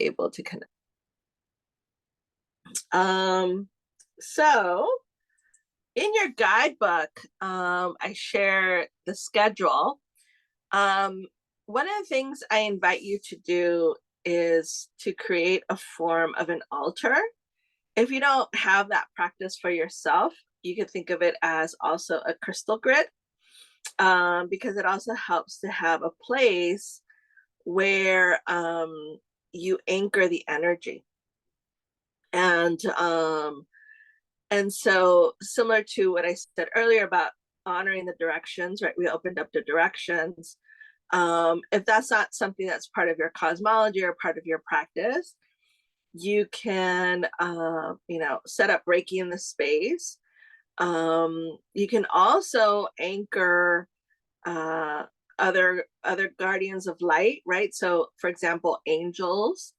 able to connect. So in your guidebook, I share the schedule. One of the things I invite you to do is to create a form of an altar. If you don't have that practice for yourself, you can think of it as also a crystal grid, because it also helps to have a place where you anchor the energy. And so similar to what I said earlier about honoring the directions, right? We opened up the directions. If that's not something that's part of your cosmology or part of your practice, you can, set up Reiki in the space. You can also anchor other guardians of light, right? So, for example, angels.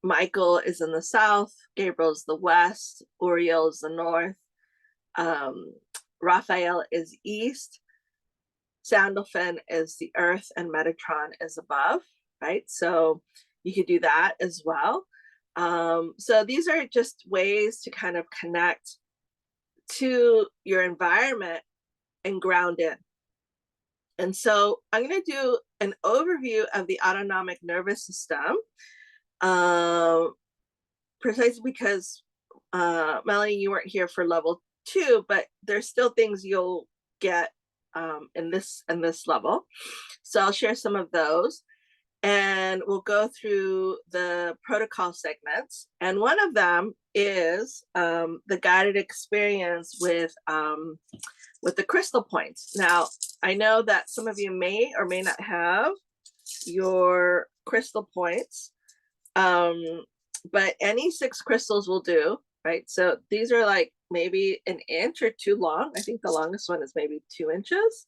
Michael is in the south, Gabriel's the west, Uriel is the north, Raphael is east, Sandalphon is the earth, and Metatron is above, right? So you could do that as well. So these are just ways to kind of connect to your environment and ground in. And so I'm going to do an overview of the autonomic nervous system, precisely because Melanie, you weren't here for level 2, but there's still things you'll get in this level. So I'll share some of those, and we'll go through the protocol segments. And one of them is the guided experience with the crystal points. Now, I know that some of you may or may not have your crystal points, but any 6 crystals will do, right? So these are like maybe an inch or 2 long. I think the longest one is maybe 2 inches.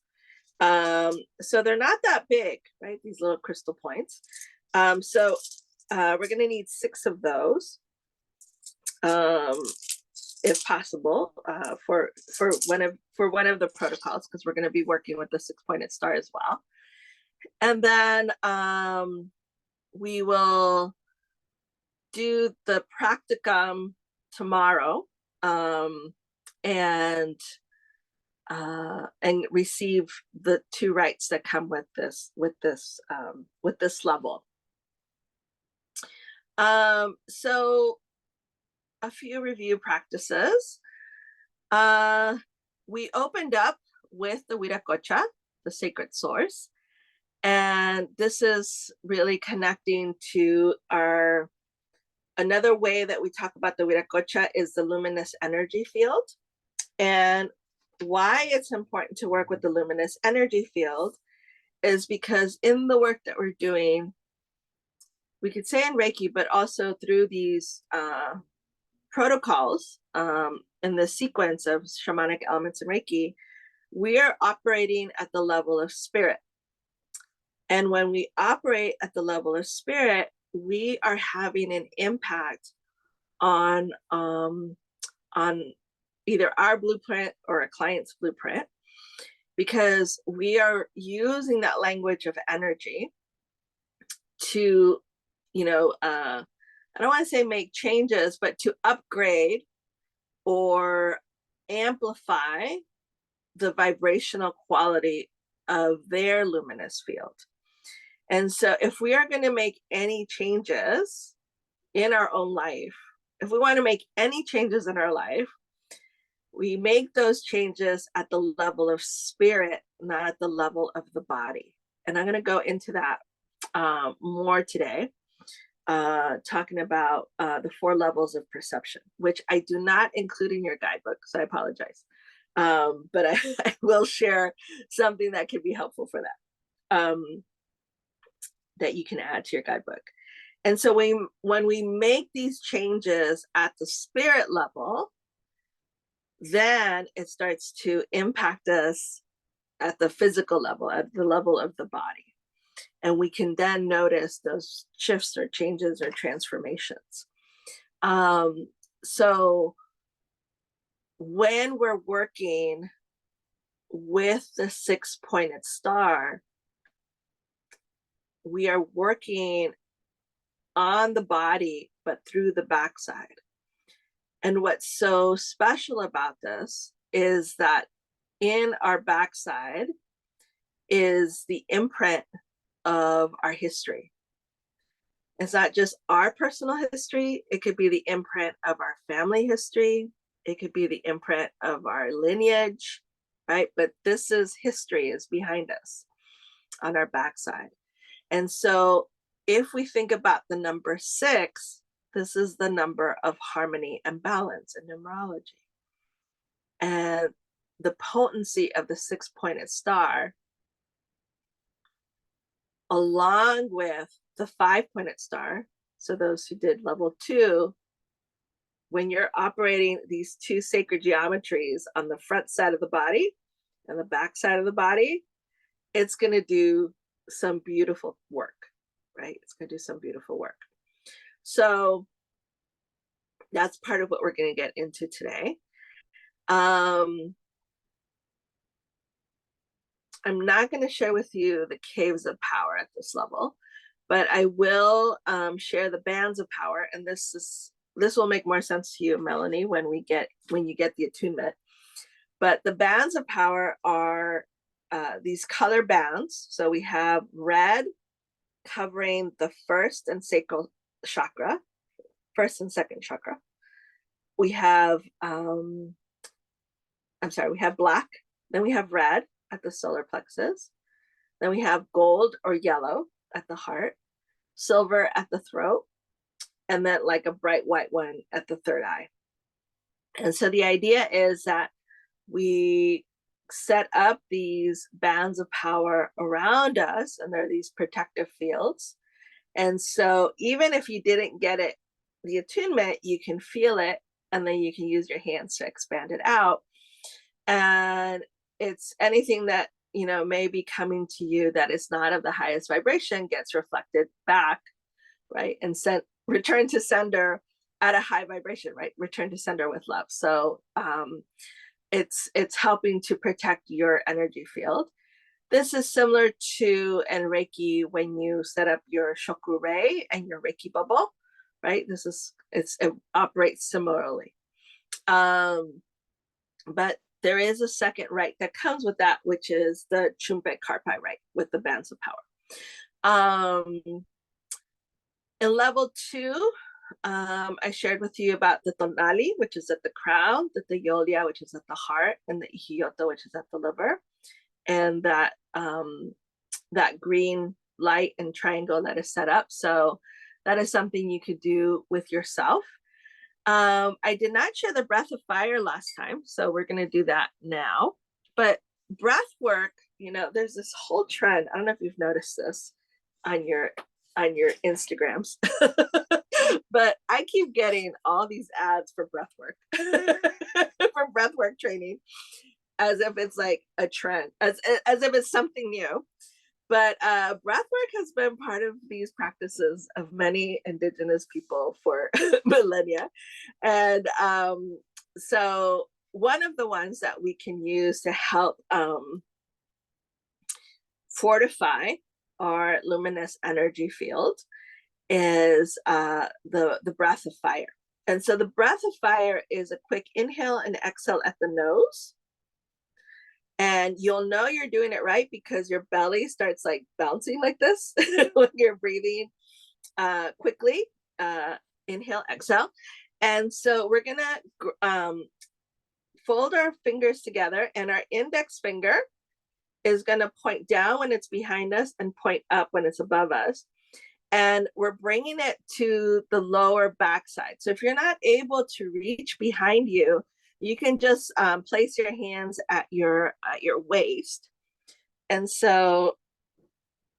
So they're not that big, right? These little crystal points. So we're going to need 6 of those, if possible, for one of the protocols, because we're going to be working with the 6-pointed star as well. And then we will do the practicum tomorrow, and receive the 2 rights that come with this level. So a few review practices. We opened up with the Viracocha, the sacred source, and this is really connecting to another way that we talk about the Viracocha is the luminous energy field. And why it's important to work with the luminous energy field is because in the work that we're doing, we could say in Reiki, but also through these protocols, in the sequence of shamanic elements in Reiki, we are operating at the level of spirit. And when we operate at the level of spirit, we are having an impact on either our blueprint or a client's blueprint, because we are using that language of energy to, I don't want to say make changes, but to upgrade or amplify the vibrational quality of their luminous field. And so if we are going to make any changes in our own life, if we want to make any changes in our life, we make those changes at the level of spirit, not at the level of the body. And I'm going to go into that more today, talking about the 4 levels of perception, which I do not include in your guidebook, so I apologize. But I will share something that can be helpful for that, that you can add to your guidebook. And so when we make these changes at the spirit level, then it starts to impact us at the physical level, at the level of the body. And we can then notice those shifts or changes or transformations. So when we're working with the 6-pointed star, we are working on the body, but through the backside. And what's so special about this is that in our backside is the imprint of our history. It's not just our personal history, it could be the imprint of our family history, it could be the imprint of our lineage, right? But this is history is behind us on our backside. And so if we think about the number 6, this is the number of harmony and balance in numerology. And the potency of the 6-pointed star, along with the 5-pointed star, so those who did level 2, when you're operating these 2 sacred geometries on the front side of the body and the back side of the body, it's going to do some beautiful work, right? It's going to do some beautiful work. So that's part of what we're going to get into today. I'm not going to share with you the caves of power at this level, but I will share the bands of power, and this will make more sense to you, Melanie, when you get the attunement. But the bands of power are these color bands. So we have red covering the first and sacral chakra, first and second chakra. We have we have black, then we have red at the solar plexus, then we have gold or yellow at the heart, silver at the throat, and then like a bright white one at the third eye. And so the idea is that we set up these bands of power around us, and there are these protective fields. And so even if you didn't get it, the attunement, you can feel it, and then you can use your hands to expand it out. And it's anything that, you know, may be coming to you that is not of the highest vibration gets reflected back, right? And return to sender at a high vibration, right? Return to sender with love. So it's helping to protect your energy field. This is similar to in Reiki when you set up your Shoku Rei and your Reiki bubble, right? It operates similarly. But there is a second rite that comes with that, which is the Chumpe Karpai rite with the bands of power. In level 2, I shared with you about the Tonali, which is at the crown, the Teyolia, which is at the heart, and the Ihiyoto, which is at the liver, and that green light and triangle that is set up. So that is something you could do with yourself. I did not share the breath of fire last time, so we're going to do that now. But breath work, you know, there's this whole trend. I don't know if you've noticed this on your Instagrams, but I keep getting all these ads for breath work, for breath work training, as if it's like a trend, as if it's something new. But breath work has been part of these practices of many indigenous people for millennia. And so one of the ones that we can use to help fortify our luminous energy field is the breath of fire. And so the breath of fire is a quick inhale and exhale at the nose. And you'll know you're doing it right because your belly starts like bouncing like this when you're breathing quickly. Inhale, exhale. And so we're gonna fold our fingers together, and our index finger is gonna point down when it's behind us and point up when it's above us. And we're bringing it to the lower backside. So if you're not able to reach behind you, you can just place your hands at your waist. And so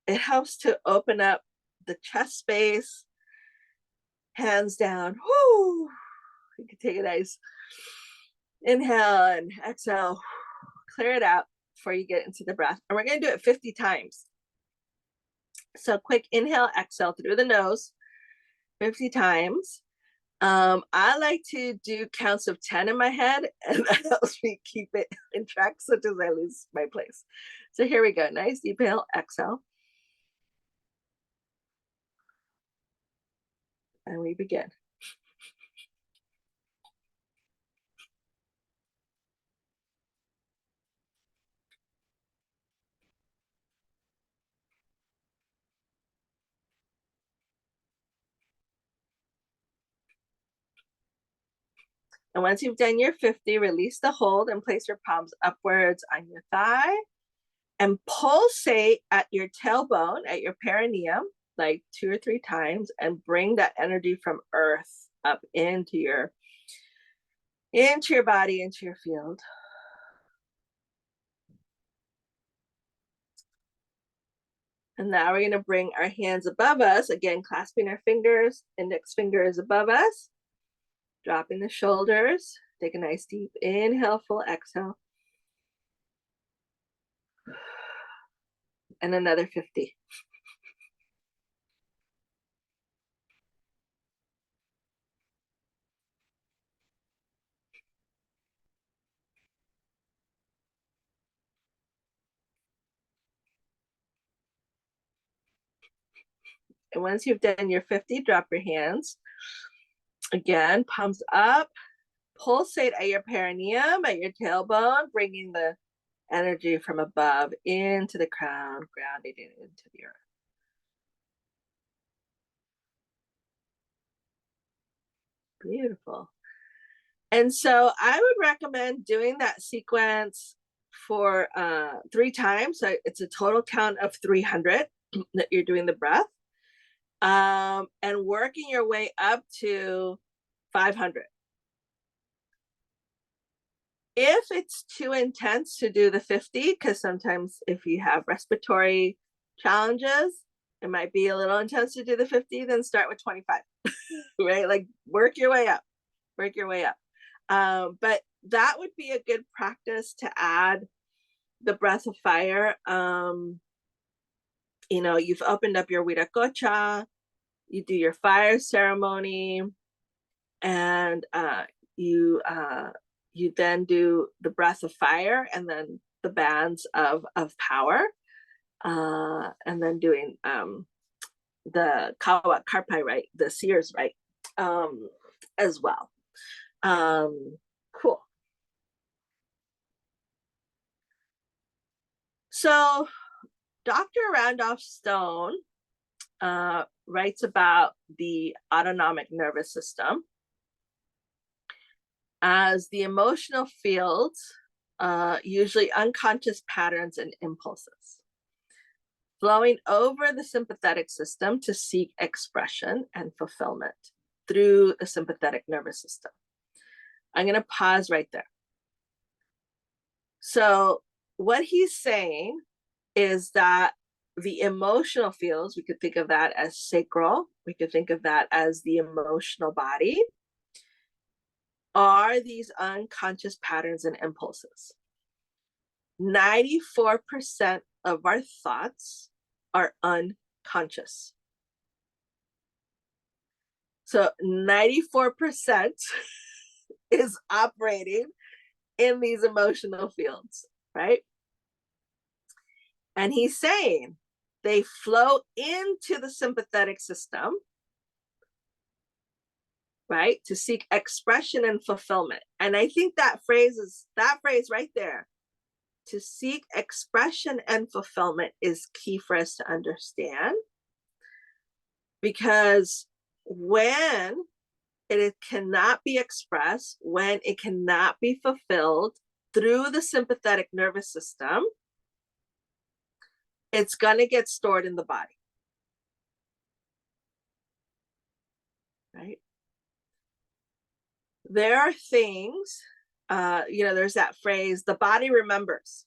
it helps to open up the chest space, hands down. Whoo! You can take a nice inhale and exhale, clear it out before you get into the breath. And we're going to do it 50 times. So quick inhale, exhale through the nose 50 times. I like to do counts of 10 in my head, and that helps me keep it in track, such as I lose my place. So here we go. Nice deep inhale, exhale. And we begin. And once you've done your 50, release the hold and place your palms upwards on your thigh and pulsate at your tailbone, at your perineum, like 2 or 3 times, and bring that energy from earth up into your body, into your field. And now we're going to bring our hands above us, again, clasping our fingers, index fingers above us, dropping the shoulders. Take a nice deep inhale, full exhale. And another 50. And once you've done your 50, drop your hands. Again, palms up, pulsate at your perineum, at your tailbone, bringing the energy from above into the crown, grounding it into the earth. Beautiful. And so I would recommend doing that sequence for 3 times. So it's a total count of 300 that you're doing the breath. And working your way up to 500. If it's too intense to do the 50, because sometimes if you have respiratory challenges, it might be a little intense to do the 50, then start with 25, right? Like work your way up, work your way up. But that would be a good practice to add the breath of fire. You know, you've opened up your Wiracocha, you do your fire ceremony, and you then do the breath of fire and then the bands of power, and then doing the Kawa Karpai rite, the S.E.R rite, as well. Cool. So Dr. Randolph Stone writes about the autonomic nervous system as the emotional fields, usually unconscious patterns and impulses, flowing over the sympathetic system to seek expression and fulfillment through the sympathetic nervous system. I'm going to pause right there. So what he's saying is that the emotional fields, we could think of that as sacral, we could think of that as the emotional body, are these unconscious patterns and impulses. 94% of our thoughts are unconscious. So 94% is operating in these emotional fields, right? And he's saying they flow into the sympathetic system, right, to seek expression and fulfillment. And I think that phrase right there, to seek expression and fulfillment, is key for us to understand, because when it cannot be expressed, when it cannot be fulfilled through the sympathetic nervous system, it's going to get stored in the body, right? There are things, there's that phrase, the body remembers,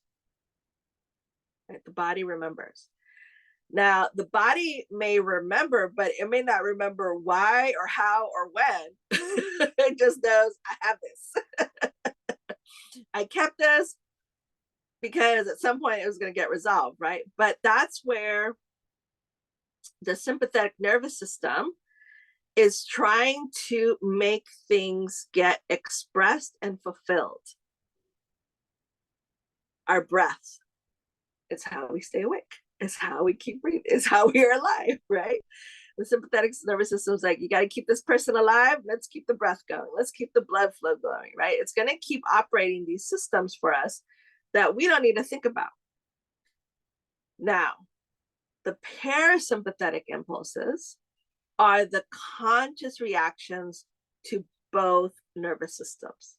right? The body remembers. Now, the body may remember, but it may not remember why or how or when. It just knows, I have this. I kept this because at some point it was going to get resolved, right? But that's where the sympathetic nervous system is trying to make things get expressed and fulfilled. Our breath is how we stay awake. It's how we keep breathing. It's how we are alive, right? The sympathetic nervous system is like, you got to keep this person alive. Let's keep the breath going. Let's keep the blood flow going, right? It's going to keep operating these systems for us that we don't need to think about. Now, the parasympathetic impulses are the conscious reactions to both nervous systems.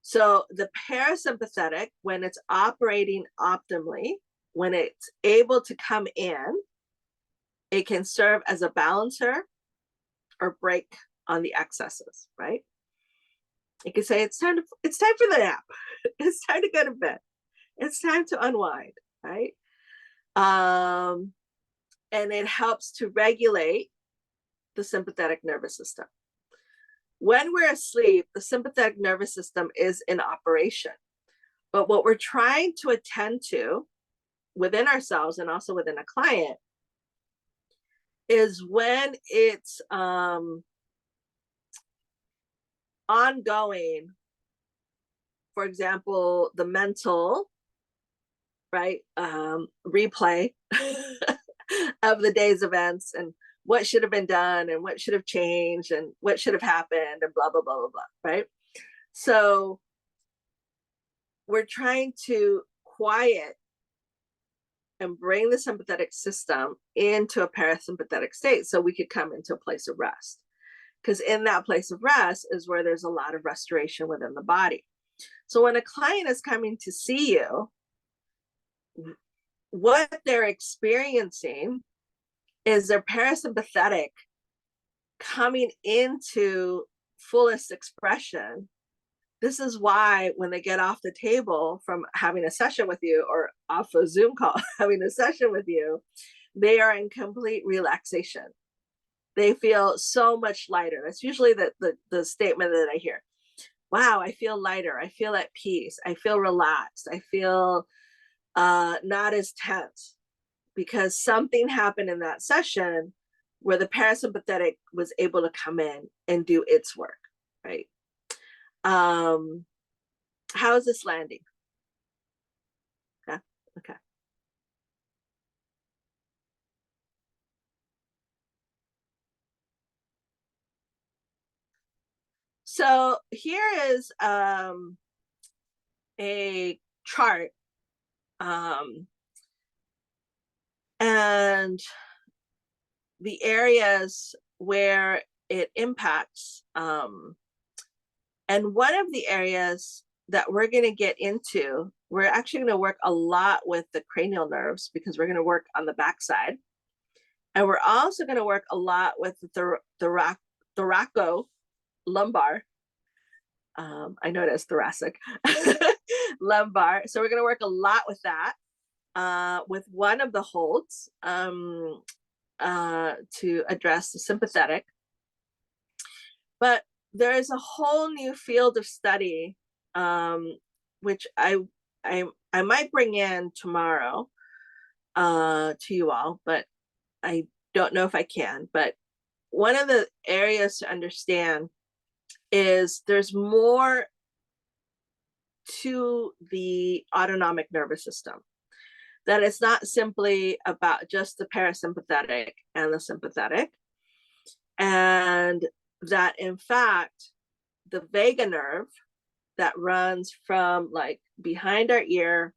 So the parasympathetic, when it's operating optimally, when it's able to come in, it can serve as a balancer or brake on the excesses, right? You can say it's time for the nap. It's time to go to bed. It's time to unwind, right? And it helps to regulate the sympathetic nervous system. When we're asleep, the sympathetic nervous system is in operation. But what we're trying to attend to within ourselves and also within a client is when it's ongoing. For example, the mental, right, replay of the day's events and what should have been done and what should have changed and what should have happened and blah, blah, blah, blah, blah, right? So we're trying to quiet and bring the sympathetic system into a parasympathetic state so we could come into a place of rest. Because in that place of rest is where there's a lot of restoration within the body. So when a client is coming to see you, what they're experiencing is their parasympathetic coming into fullest expression. This is why when they get off the table from having a session with you or off a Zoom call, having a session with you, they are in complete relaxation. They feel so much lighter. That's usually the statement that I hear. Wow, I feel lighter. I feel at peace. I feel relaxed. I feel not as tense, because something happened in that session where the parasympathetic was able to come in and do its work, right? How is this landing? Okay. So here is a chart, and the areas where it impacts. And one of the areas that we're going to get into, we're actually going to work a lot with the cranial nerves because we're going to work on the backside. And we're also going to work a lot with the thoracolumbar. I know it as thoracic lumbar. So we're going to work a lot with that, with one of the holds to address the sympathetic. But there is a whole new field of study, which I might bring in tomorrow to you all, but I don't know if I can. But one of the areas to understand is there's more to the autonomic nervous system, that it's not simply about just the parasympathetic and the sympathetic, and that in fact the vagus nerve that runs from like behind our ear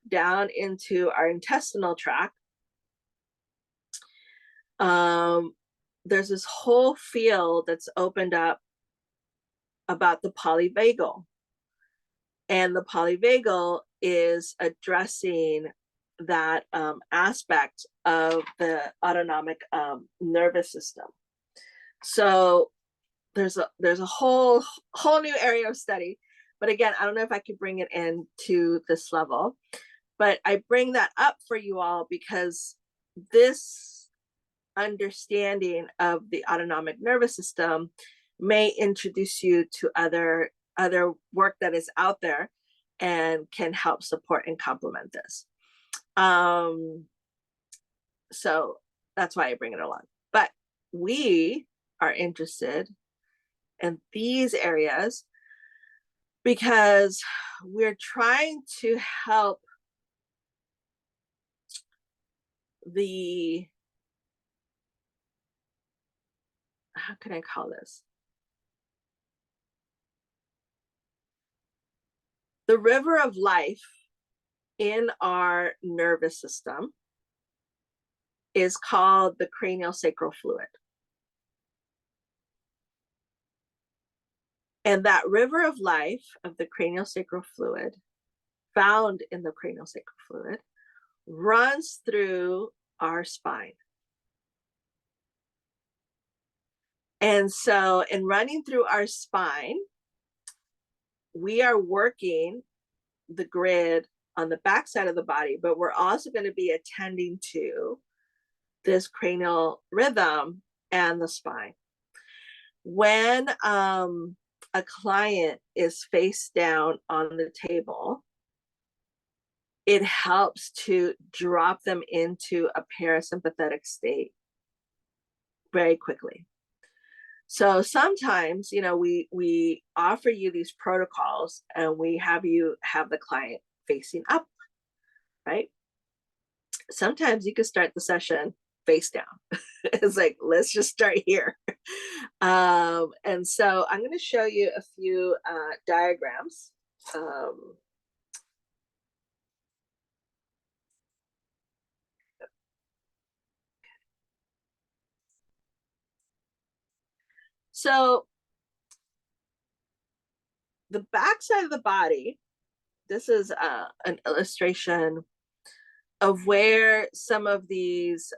down into our intestinal tract, there's this whole field that's opened up about the polyvagal. And the polyvagal is addressing that aspect of the autonomic nervous system. So there's a whole new area of study. But again, I don't know if I could bring it into this level. But I bring that up for you all because this understanding of the autonomic nervous system may introduce you to other work that is out there and can help support and complement this. So that's why I bring it along. But we are interested in these areas because we're trying to help the how can I call this? The river of life in our nervous system is called the cranial sacral fluid. And that river of life of the cranial sacral fluid, found in the cranial sacral fluid, runs through our spine. And so in running through our spine, we are working the grid on the backside of the body, but we're also going to be attending to this cranial rhythm and the spine. When a client is face down on the table, it helps to drop them into a parasympathetic state very quickly. So sometimes, you know, we offer you these protocols and we have you have the client facing up, right? Sometimes you could start the session face down. It's like, let's just start here. And so I'm going to show you a few diagrams. So the backside of the body, this is an illustration of where some of these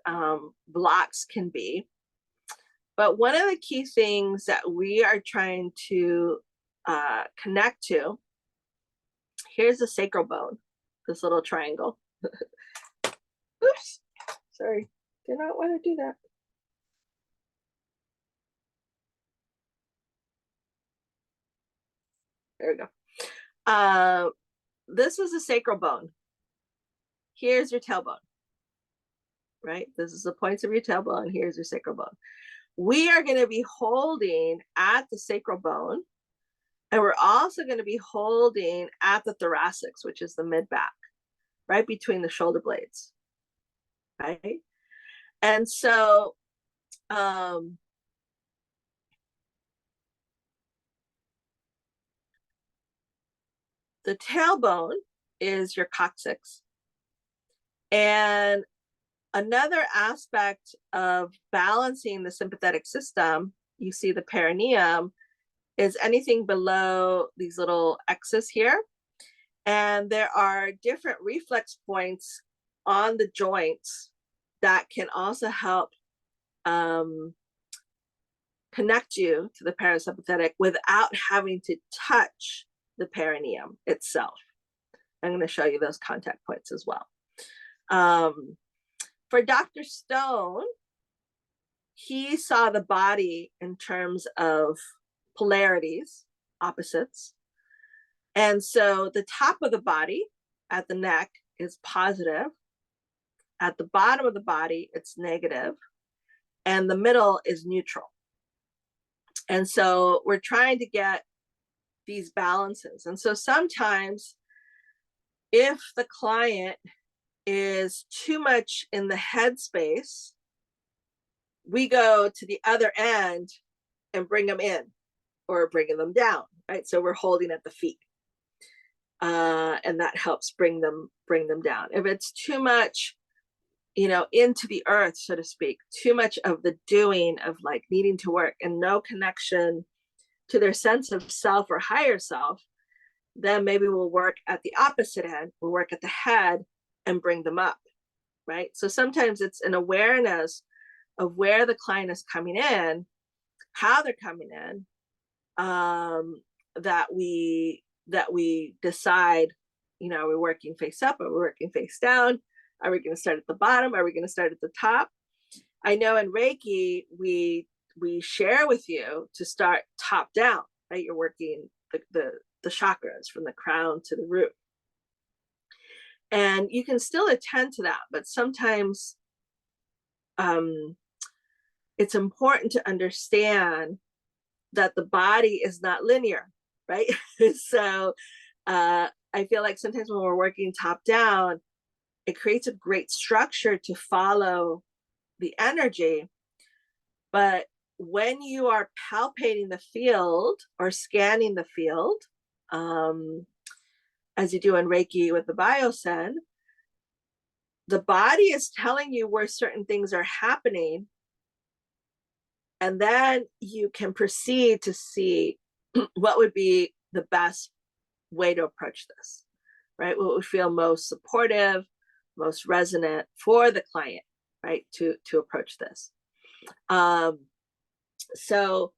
blocks can be. But one of the key things that we are trying to connect to, here's the sacral bone, this little triangle. Oops, sorry, did not want to do that. There we go. This is the sacral bone. Here's your tailbone, right? This is the points of your tailbone. Here's your sacral bone. We are going to be holding at the sacral bone, and we're also going to be holding at the thoracics, which is the mid back, right between the shoulder blades, right? And so the tailbone is your coccyx. And another aspect of balancing the sympathetic system, you see the perineum, is anything below these little X's here. And there are different reflex points on the joints that can also help connect you to the parasympathetic without having to touch the perineum itself. I'm going to show you those contact points as well. For Dr. Stone, he saw the body in terms of polarities, opposites. And so the top of the body at the neck is positive. At the bottom of the body, it's negative. And the middle is neutral. And so we're trying to get these balances. And so sometimes if the client is too much in the head space, we go to the other end and bring them in or bringing them down, right? So we're holding at the feet. And that helps bring them down. If it's too much, you know, into the earth, so to speak, too much of the doing of like needing to work and no connection to their sense of self or higher self, then maybe we'll work at the opposite end. We'll work at the head and bring them up, right? So sometimes it's an awareness of where the client is coming in, how they're coming in, that we decide, you know, are we working face up? Are we working face down? Are we going to start at the bottom? Are we going to start at the top? I know in Reiki, we share with you to start top down, right? You're working the chakras from the crown to the root. And you can still attend to that, but sometimes it's important to understand that the body is not linear, right? So I feel like sometimes when we're working top down, it creates a great structure to follow the energy. But when you are palpating the field or scanning the field, as you do in Reiki with the Biosen, the body is telling you where certain things are happening. And then you can proceed to see what would be the best way to approach this, right? What would feel most supportive, most resonant for the client, right? To approach this. So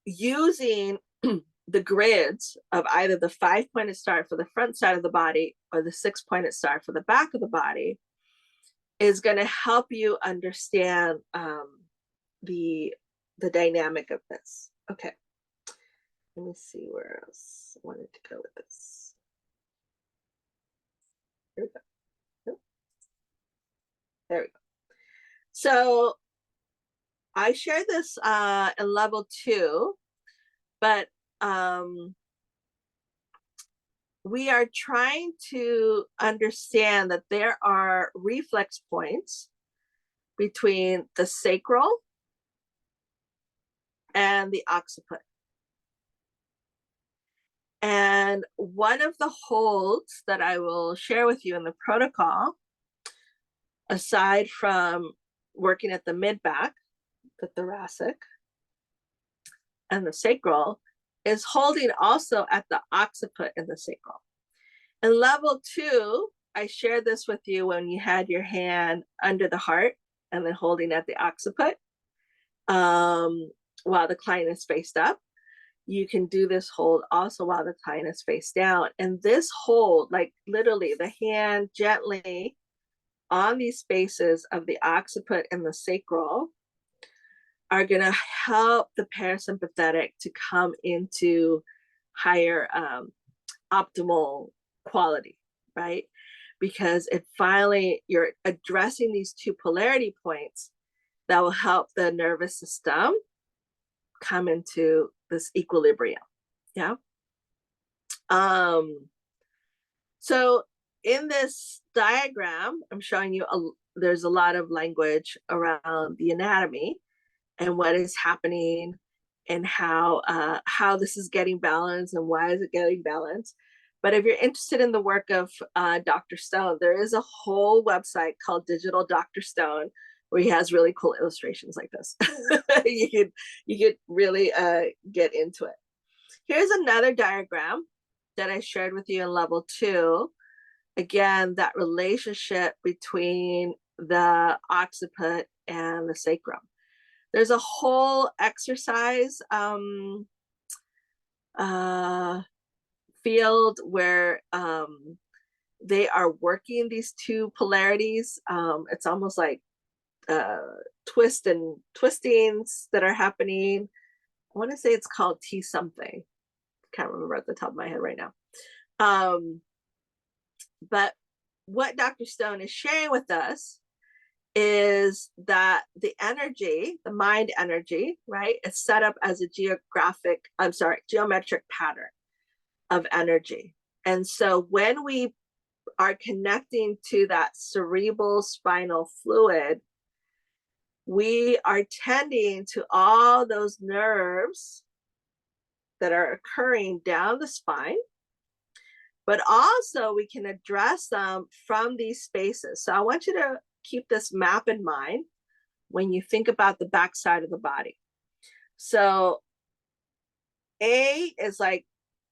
using the grids of either the 5-pointed star for the front side of the body or the 6-pointed star for the back of the body is going to help you understand the dynamic of this. Okay, let me see where else I wanted to go with this. Here we go. Nope. There we go. So I shared this in level 2, but we are trying to understand that there are reflex points between the sacral and the occiput. And one of the holds that I will share with you in the protocol, aside from working at the mid-back, the thoracic, and the sacral, is holding also at the occiput and the sacral. In level 2, I shared this with you when you had your hand under the heart and then holding at the occiput while the client is faced up. You can do this hold also while the client is face down. And this hold, like literally the hand gently on these spaces of the occiput and the sacral, are going to help the parasympathetic to come into higher optimal quality, right? Because it finally, you're addressing these two polarity points that will help the nervous system come into this equilibrium. Yeah. So in this diagram, I'm showing you there's a lot of language around the anatomy and what is happening and how this is getting balanced and why is it getting balanced. But if you're interested in the work of Dr. Stone, there is a whole website called Digital Dr. Stone where he has really cool illustrations like this. you could really get into it. Here's another diagram that I shared with you in level 2. Again, that relationship between the occiput and the sacrum. There's a whole exercise field where they are working these two polarities. It's almost like twistings that are happening. I want to say it's called T something. Can't remember at the top of my head right now. But what Dr. Stone is sharing with us is that the energy, the mind energy, right, is set up as a geometric pattern of energy. And so when we are connecting to that cerebral spinal fluid, we are tending to all those nerves that are occurring down the spine, but also we can address them from these spaces. So I want you to keep this map in mind when you think about the backside of the body. So A is like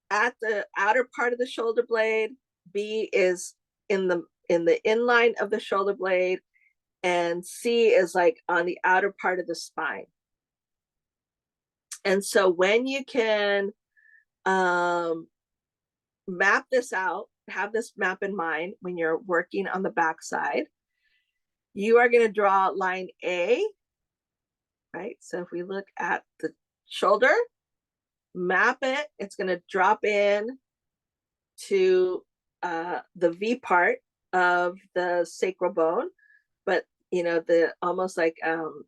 at the outer part of the shoulder blade, B is in the inline of the shoulder blade, and C is like on the outer part of the spine. And so when you can map this out, have this map in mind when you're working on the backside, you are going to draw line A, right? So if we look at the shoulder, map it, it's going to drop in to the V part of the sacral bone, but you know, the almost like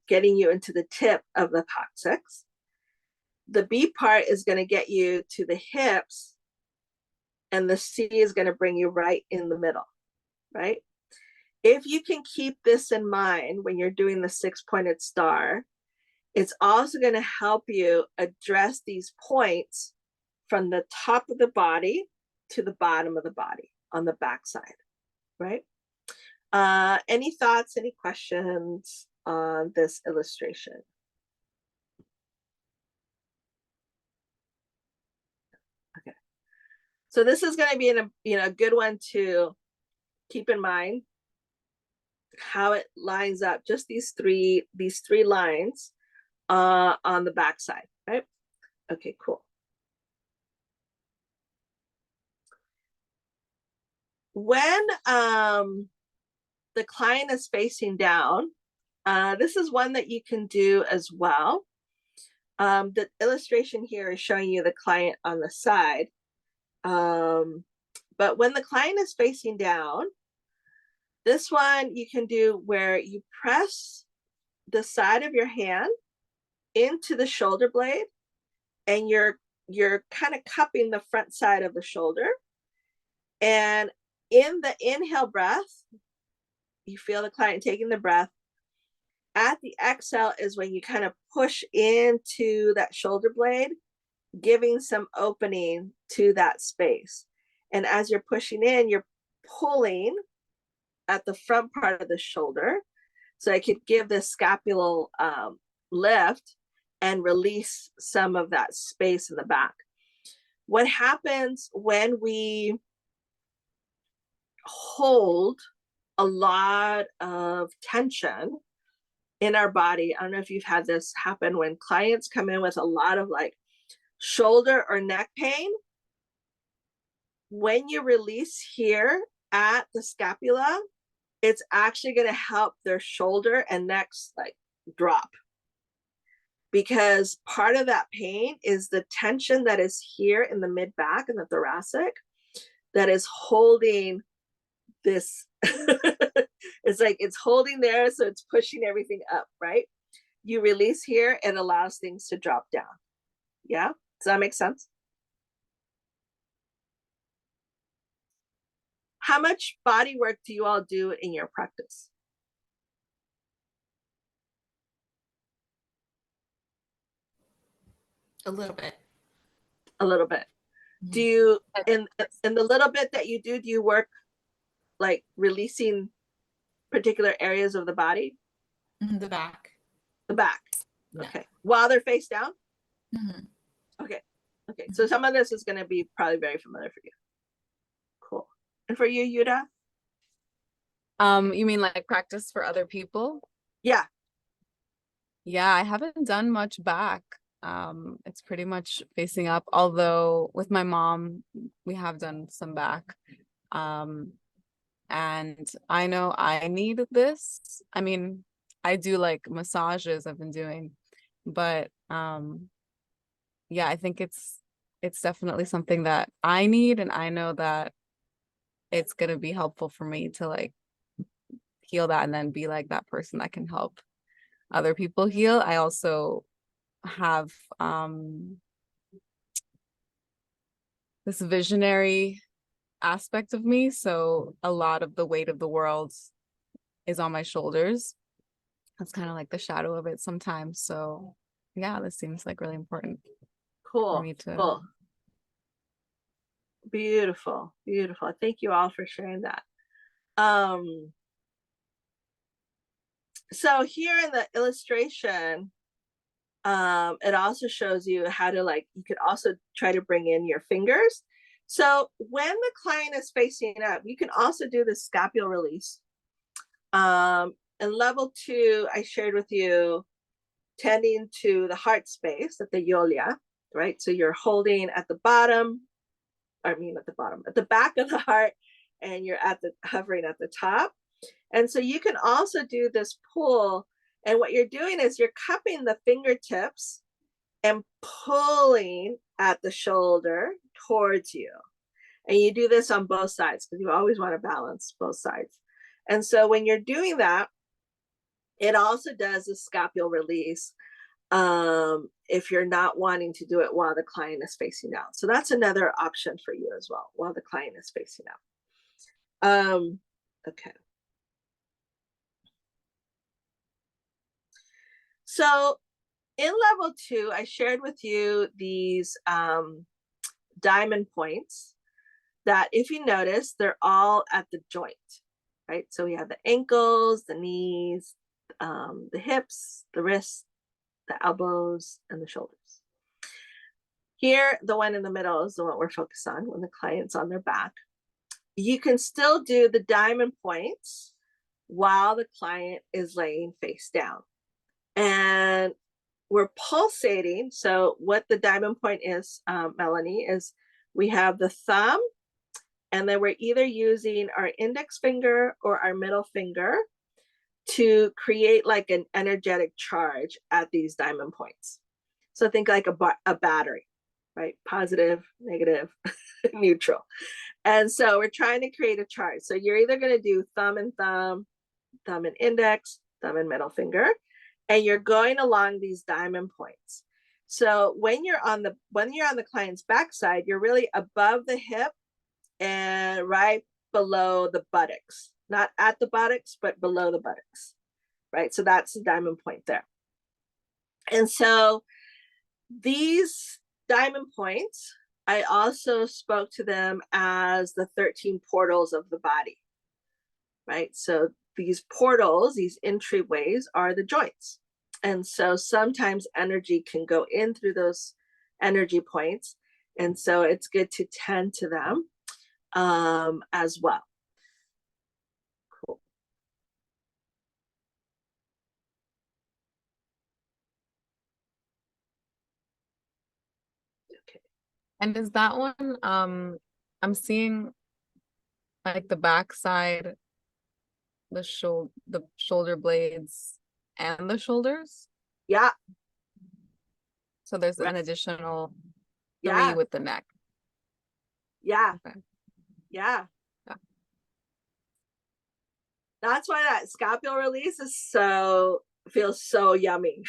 getting you into the tip of the coccyx. The B part is going to get you to the hips, and the C is going to bring you right in the middle, right? If you can keep this in mind when you're doing the 6-pointed star, It's also going to help you address these points from the top of the body to the bottom of the body on the back side, right? Any thoughts, any questions on this illustration? Okay. So this is going to be a good one to keep in mind how it lines up, just these three lines on the back side, right? Okay, cool. When the client is facing down, this is one that you can do as well. The illustration here is showing you the client on the side. But when the client is facing down, this one you can do where you press the side of your hand into the shoulder blade, and you're kind of cupping the front side of the shoulder. And in the inhale breath, you feel the client taking the breath. At the exhale is when you kind of push into that shoulder blade, giving some opening to that space. And as you're pushing in, you're pulling at the front part of the shoulder. So I could give this scapular lift and release some of that space in the back. What happens when we hold a lot of tension in our body? I don't know if you've had this happen when clients come in with a lot of like shoulder or neck pain. When you release here at the scapula, it's actually going to help their shoulder and necks like drop, because part of that pain is the tension that is here in the mid back and the thoracic that is holding this. It's like it's holding there, so it's pushing everything up, right? You release here, it allows things to drop down. Yeah, does that make sense? How much body work do you all do in your practice? A little bit. A little bit. Do you, in the little bit that you do you work like releasing particular areas of the body? The back. The back. Yeah. Okay. While they're face down? Mm-hmm. Okay. Okay. So some of this is going to be probably very familiar for you. Cool. And for you, Yuda? You mean like practice for other people? Yeah. Yeah, I haven't done much back. It's pretty much facing up, although with my mom, we have done some back. And I know I need this. I mean, I do like massages I've been doing, but yeah, I think it's definitely something that I need, and I know that it's gonna be helpful for me to like heal that and then be like that person that can help other people heal. I also have this visionary aspect of me, so a lot of the weight of the world is on my shoulders. That's kind of like the shadow of it sometimes. So yeah, this seems like really important for Cool. me to Cool. Beautiful. Beautiful. Thank you all for sharing that. So here in the illustration, it also shows you how to like, you could also try to bring in your fingers. So when the client is facing up, you can also do the scapular release. And level 2, I shared with you, tending to the heart space at the yolia, right? So you're holding at the bottom, at the back of the heart, and you're hovering at the top. And so you can also do this pull. And what you're doing is you're cupping the fingertips and pulling at the shoulder towards you. And you do this on both sides because you always want to balance both sides. And so when you're doing that, it also does a scapular release if you're not wanting to do it while the client is facing down. So that's another option for you as well, while the client is facing out. Okay. So in level 2, I shared with you these diamond points that, if you notice, they're all at the joint, right? So we have the ankles, the knees, the hips, the wrists, the elbows, and the shoulders. Here, the one in the middle is the one we're focused on when the client's on their back. You can still do the diamond points while the client is laying face down. And we're pulsating. So what the diamond point is, Melanie, is we have the thumb, and then we're either using our index finger or our middle finger to create like an energetic charge at these diamond points. So think like a battery, right? Positive, negative, neutral. And so we're trying to create a charge. So you're either going to do thumb and thumb, thumb and index, thumb and middle finger, and you're going along these diamond points. So when you're on the client's backside, you're really above the hip and right below the buttocks, not at the buttocks, but below the buttocks, right? So that's the diamond point there. And so these diamond points, I also spoke to them as the 13 portals of the body, right? So these portals, these entryways, are the joints. And so sometimes energy can go in through those energy points. And so it's good to tend to them as well. Cool. Okay. And is that one, I'm seeing like the backside, the shoulder blades and the shoulders. Yeah. So there's Right. an additional 3 Yeah. with the neck. Yeah. Okay. Yeah. Yeah. That's why that scapular release feels so yummy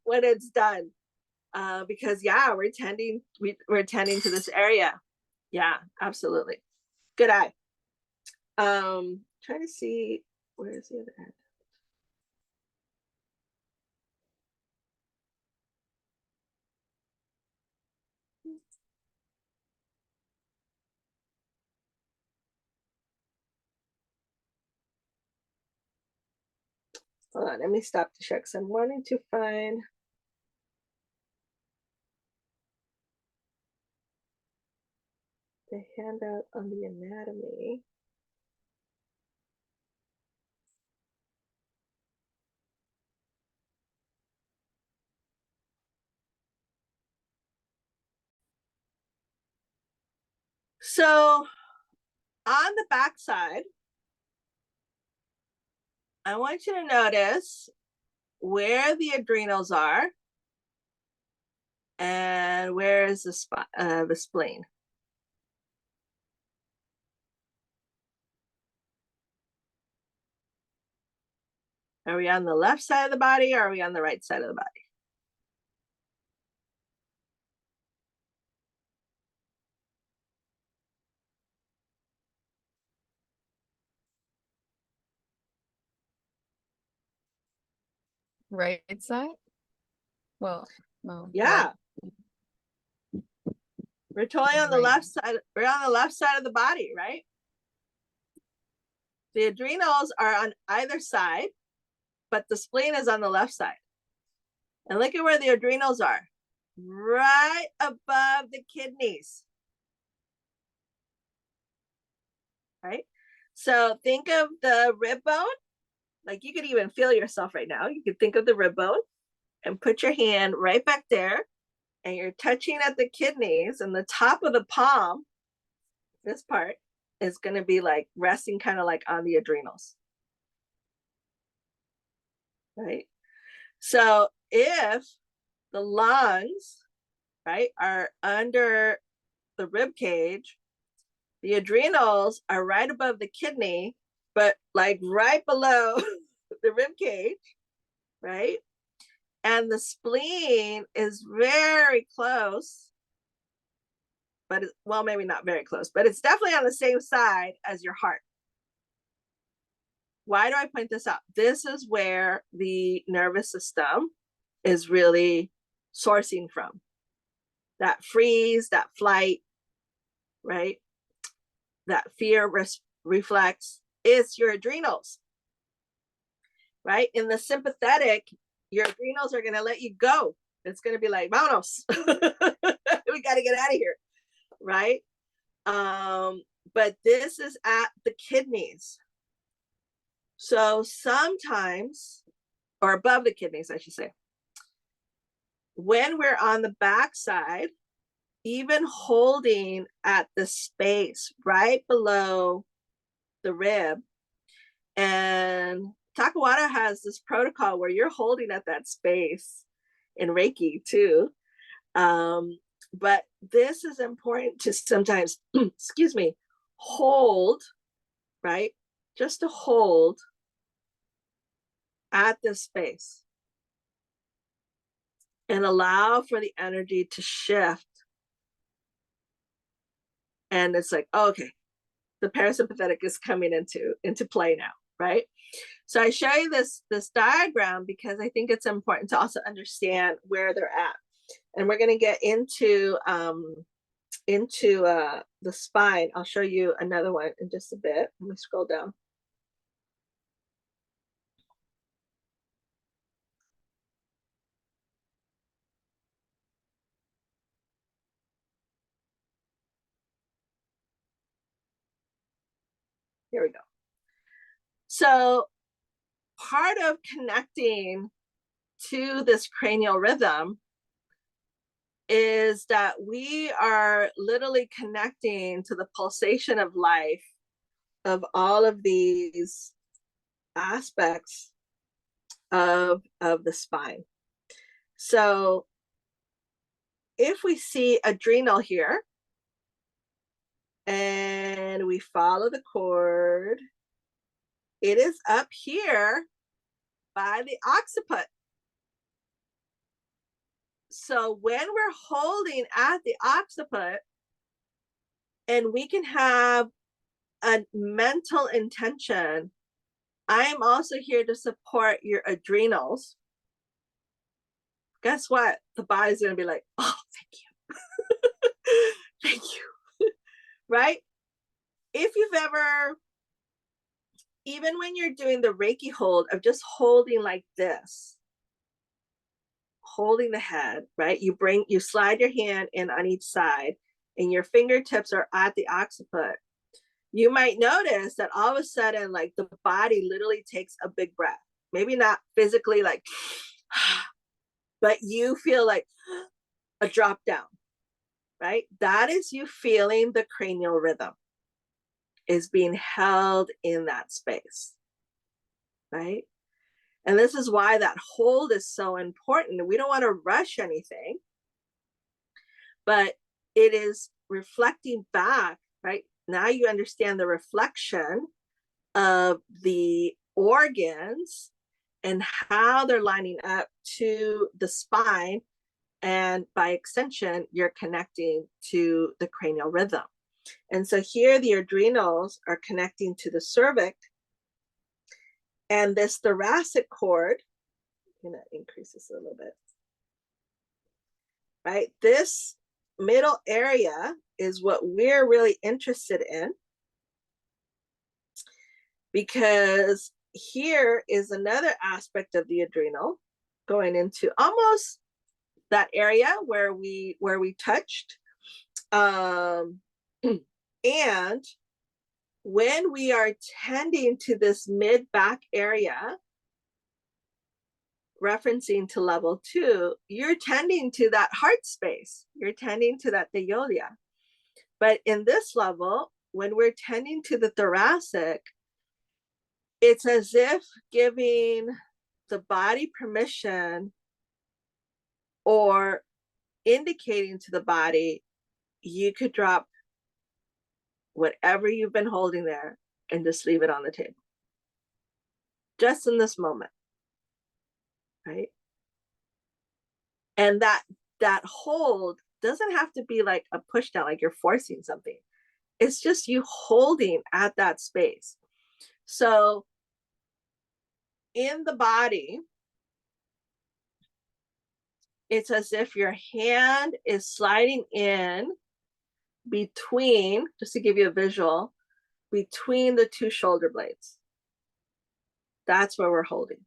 when it's done. Because yeah, we're tending to this area. Yeah, absolutely. Good eye. Trying to see, where is the other end? Hold on, let me stop the share because I'm wanting to find the handout on the anatomy. So on the back side, I want you to notice where the adrenals are and where is the spleen. Are we on the left side of the body or are we on the right side of the body? Right side? Well, no. Yeah. We're totally on the Right. left side. We're on the left side of the body, right? The adrenals are on either side, but the spleen is on the left side. And look at where the adrenals are. Right above the kidneys. Right? So think of the rib bone. Like you could even feel yourself right now. You could think of the rib bone and put your hand right back there, and you're touching at the kidneys, and the top of the palm, this part, is going to be like resting kind of like on the adrenals. Right? So if the lungs, right, are under the rib cage, the adrenals are right above the kidney, but like right below the rib cage, right? And the spleen is very close, but well, maybe not very close, but it's definitely on the same side as your heart. Why do I point this out? This is where the nervous system is really sourcing from. That freeze, that flight, right? That fear reflex is your adrenals, right? In the sympathetic, your adrenals are going to let you go. It's going to be like, vámonos. We got to get out of here, right? But this is at the kidneys. So sometimes, or above the kidneys, I should say, when we're on the backside, even holding at the space right below the rib, and Takawara has this protocol where you're holding at that space in Reiki too. But this is important to sometimes, excuse me, hold, right? Just to hold at this space and allow for the energy to shift. And it's like, oh, okay, the parasympathetic is coming into play now, right? So I show you this diagram because I think it's important to also understand where they're at. And we're going to get into the spine. I'll show you another one in just a bit. Let me scroll down. Here we go. So part of connecting to this cranial rhythm is that we are literally connecting to the pulsation of life of all of these aspects of the spine. So if we see adrenal here and we follow the cord, it is up here by the occiput. So when we're holding at the occiput, and we can have a mental intention, I am also here to support your adrenals. Guess what? The body's going to be like, oh, thank you. Thank you. Right? If you've ever, even when you're doing the Reiki hold of just holding like this, holding the head, right? You slide your hand in on each side and your fingertips are at the occiput. You might notice that all of a sudden, like the body literally takes a big breath. Maybe not physically like, but you feel like a drop down, right? That is you feeling the cranial rhythm is being held in that space, right? And this is why that hold is so important. We don't want to rush anything, but it is reflecting back, right? Now you understand the reflection of the organs and how they're lining up to the spine. And by extension, you're connecting to the cranial rhythm. And so here the adrenals are connecting to the cervix, and this thoracic cord, I'm gonna increase this a little bit, right? This middle area is what we're really interested in, because here is another aspect of the adrenal going into almost that area where we touched. And when we are tending to this mid back area, referencing to level 2, you're tending to that heart space. You're tending to that theolia. But in this level, when we're tending to the thoracic, it's as if giving the body permission or indicating to the body, you could drop whatever you've been holding there and just leave it on the table. Just in this moment, right? And that hold doesn't have to be like a push down, like you're forcing something. It's just you holding at that space. So in the body, it's as if your hand is sliding in between, just to give you a visual, between the two shoulder blades. That's where we're holding.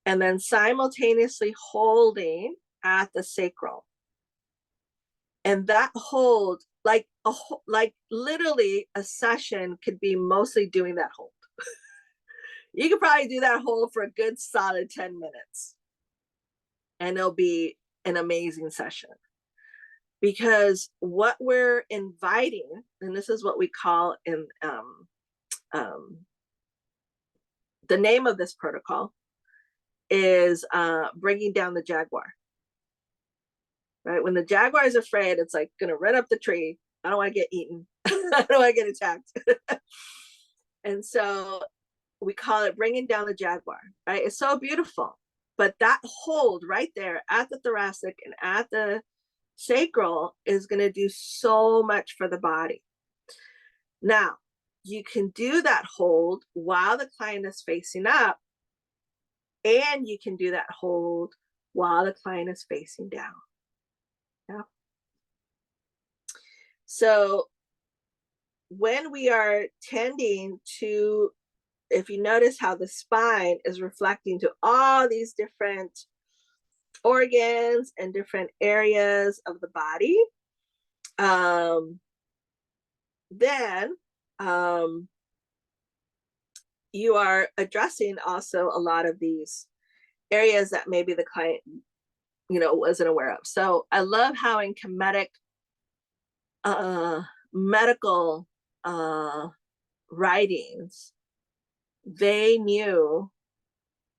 And then simultaneously holding at the sacral. And that hold, like literally a session could be mostly doing that hold. You could probably do that hold for a good solid 10 minutes. And it'll be an amazing session. Because what we're inviting, and this is what we call in the name of this protocol is bringing down the jaguar. Right? When the jaguar is afraid, it's like gonna run up the tree. I don't want to get eaten. I don't want to get attacked. And so we call it bringing down the jaguar, right? It's so beautiful. But that hold right there at the thoracic and at the sacral is going to do so much for the body. Now, you can do that hold while the client is facing up, and you can do that hold while the client is facing down. Yeah. So when we are tending to, if you notice how the spine is reflecting to all these different organs and different areas of the body, then you are addressing also a lot of these areas that maybe the client, wasn't aware of. So I love how in comedic medical writings, they knew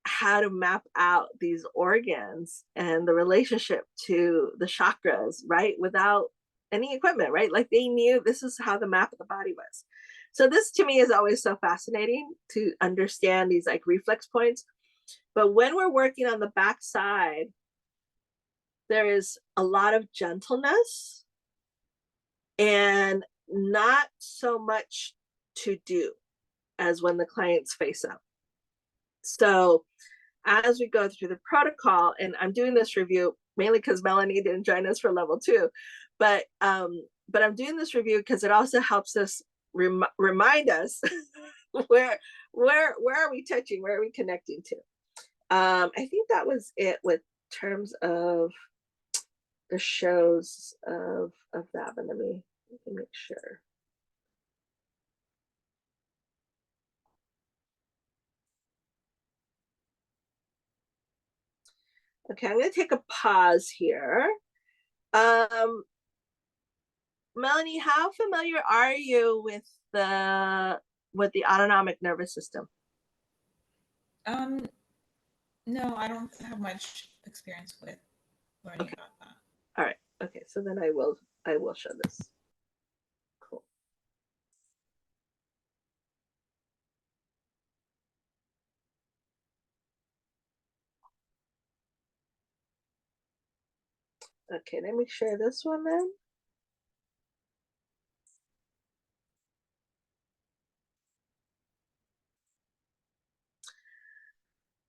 how to map out these organs and the relationship to the chakras, right? Without any equipment, right? Like they knew this is how the map of the body was. So this to me is always so fascinating to understand these like reflex points. But when we're working on the back side, there is a lot of gentleness and not so much to do as when the clients face up. So as we go through the protocol, and I'm doing this review mainly because Melanie didn't join us for level 2, but I'm doing this review because it also helps us remind us where are we touching, where are we connecting to. I think that was it with terms of the shows of that. But let me make sure. Okay, I'm going to take a pause here. Melanie, how familiar are you with the autonomic nervous system? No, I don't have much experience with learning about that. All right. Okay, so then I will show this. Cool. Okay, let me share this one then.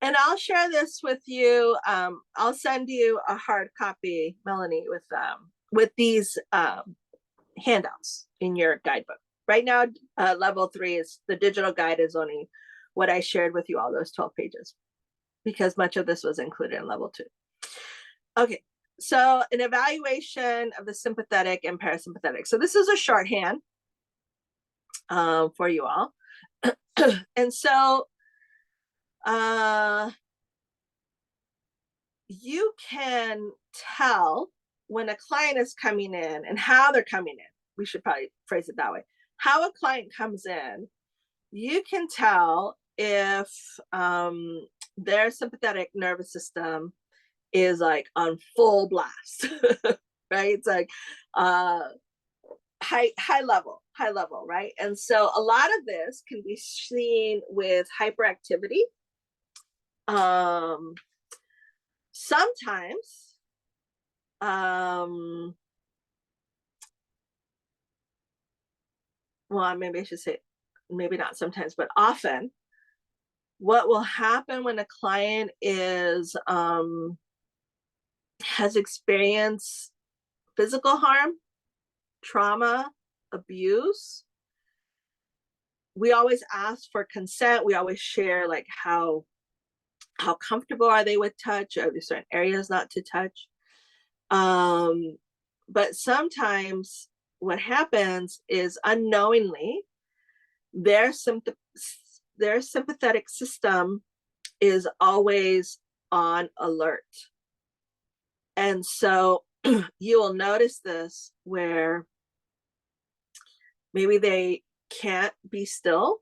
And I'll share this with you. I'll send you a hard copy, Melanie, with these handouts in your guidebook. Right now, level 3 is the digital guide is only what I shared with you, all those 12 pages, because much of this was included in level 2. Okay, so an evaluation of the sympathetic and parasympathetic. So this is a shorthand for you all. And so you can tell when a client is coming in and how they're coming in. We should probably phrase it that way. How a client comes in, you can tell if their sympathetic nervous system is like on full blast, right? It's like high level, right? And so a lot of this can be seen with hyperactivity. Sometimes well, maybe I should say maybe not sometimes, but often what will happen when a client is has experienced physical harm, trauma, abuse, we always ask for consent. We always share like how comfortable are they with touch? Are there certain areas not to touch? But sometimes what happens is unknowingly their sympathetic system is always on alert. And so you will notice this where maybe they can't be still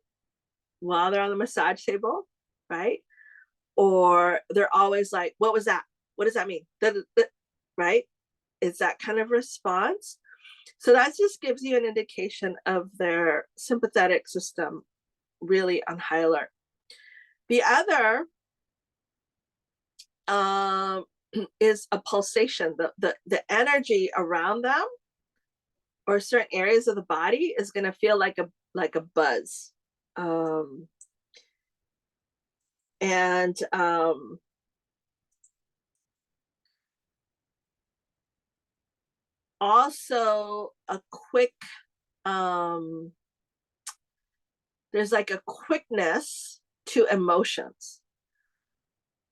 while they're on the massage table, right? Or they're always like, what was that? What does that mean? Right? It's that kind of response. So that just gives you an indication of their sympathetic system really on high alert. The other is a pulsation. The energy around them or certain areas of the body is going to feel like a buzz. Also a quick, there's like a quickness to emotions,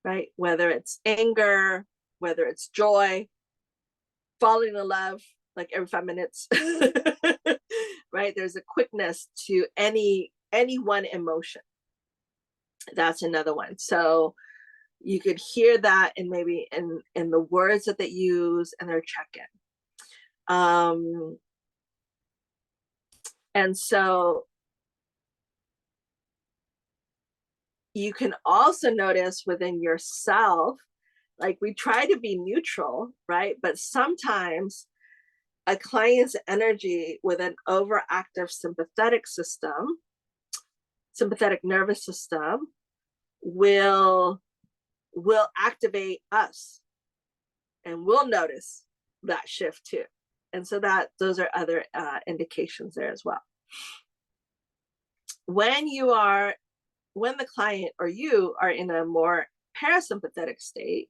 right? Whether it's anger, whether it's joy, falling in love like every 5 minutes, right? There's a quickness to any one emotion. That's another one. So you could hear that in maybe in the words that they use and their check-in. And so you can also notice within yourself, like we try to be neutral, right? But sometimes a client's energy with an overactive sympathetic nervous system will activate us, and we'll notice that shift too. And so those are other indications there as well. When the client or you are in a more parasympathetic state,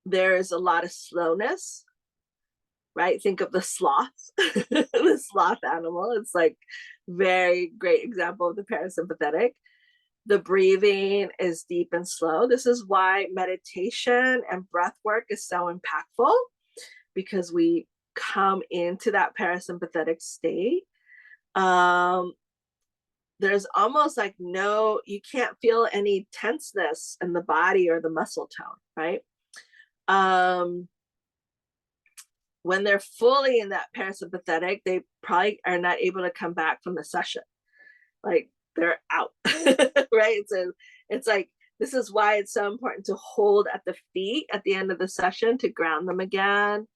there's a lot of slowness, right? Think of the sloth, the sloth animal. It's like very great example of the parasympathetic. The breathing is deep and slow. This is why meditation and breath work is so impactful, because we come into that parasympathetic state. There's almost like you can't feel any tenseness in the body or the muscle tone, right? When they're fully in that parasympathetic, they probably are not able to come back from the session. Like they're out, right? So it's like, this is why it's so important to hold at the feet at the end of the session to ground them again,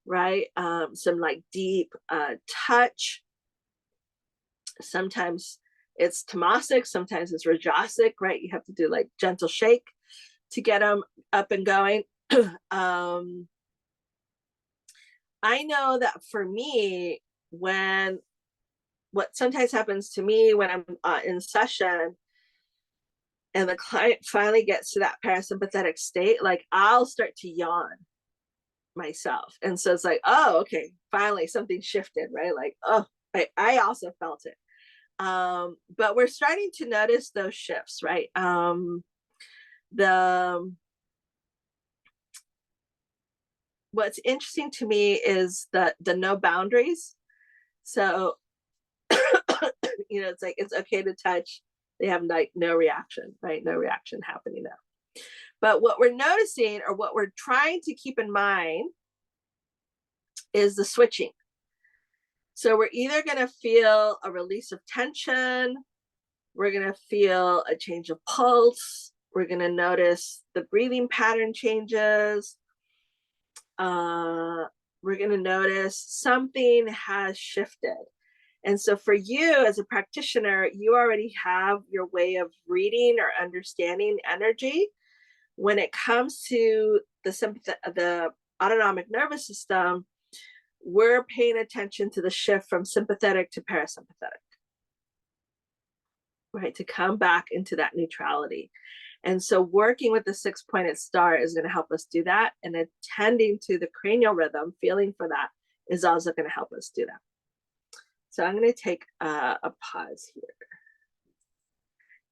right? Some like deep touch. Sometimes it's tamasic, sometimes it's rajasic, right? You have to do like gentle shake to get them up and going. I know that for me, what sometimes happens to me when I'm in session and the client finally gets to that parasympathetic state, like I'll start to yawn myself. And so it's like, oh, okay, finally something shifted, right? Like, oh, I also felt it. But we're starting to notice those shifts, right? What's interesting to me is the no boundaries. So, it's like, it's okay to touch. They have like no reaction, right? No reaction happening now. But what we're noticing, or what we're trying to keep in mind, is the switching. So we're either going to feel a release of tension, we're going to feel a change of pulse, we're going to notice the breathing pattern changes, we're going to notice something has shifted. And so for you as a practitioner, you already have your way of reading or understanding energy. When it comes to the autonomic nervous system, we're paying attention to the shift from sympathetic to parasympathetic. right? To come back into that neutrality. And so working with the 6-pointed star is going to help us do that. And attending to the cranial rhythm, feeling for that is also going to help us do that. So I'm going to take a pause here.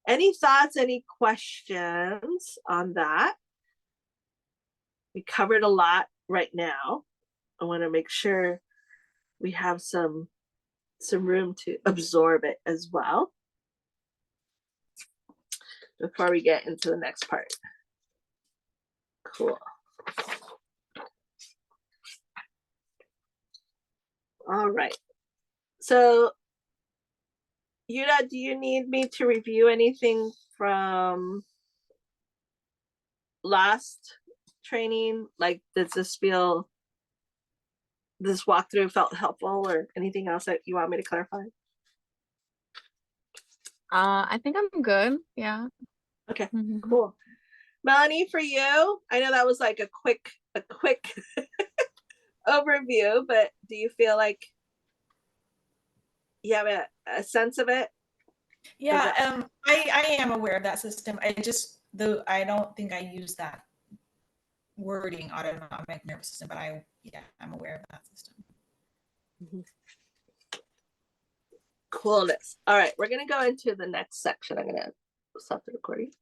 Any thoughts, any questions on that? We covered a lot right now. I want to make sure we have some room to absorb it as well before we get into the next part. Cool. All right. So, Yuda, do you need me to review anything from last training? Like, does this walkthrough felt helpful, or anything else that you want me to clarify? I think I'm good. Yeah. Okay, Mhm. cool. Melanie, for you, I know that was like a quick overview, but do you feel like you have a sense of it? Yeah, I am aware of that system. I don't think I use that wording autonomic nervous system, but I'm aware of that system. Coolness. All right, we're gonna go into the next section. I'm gonna stop the recording.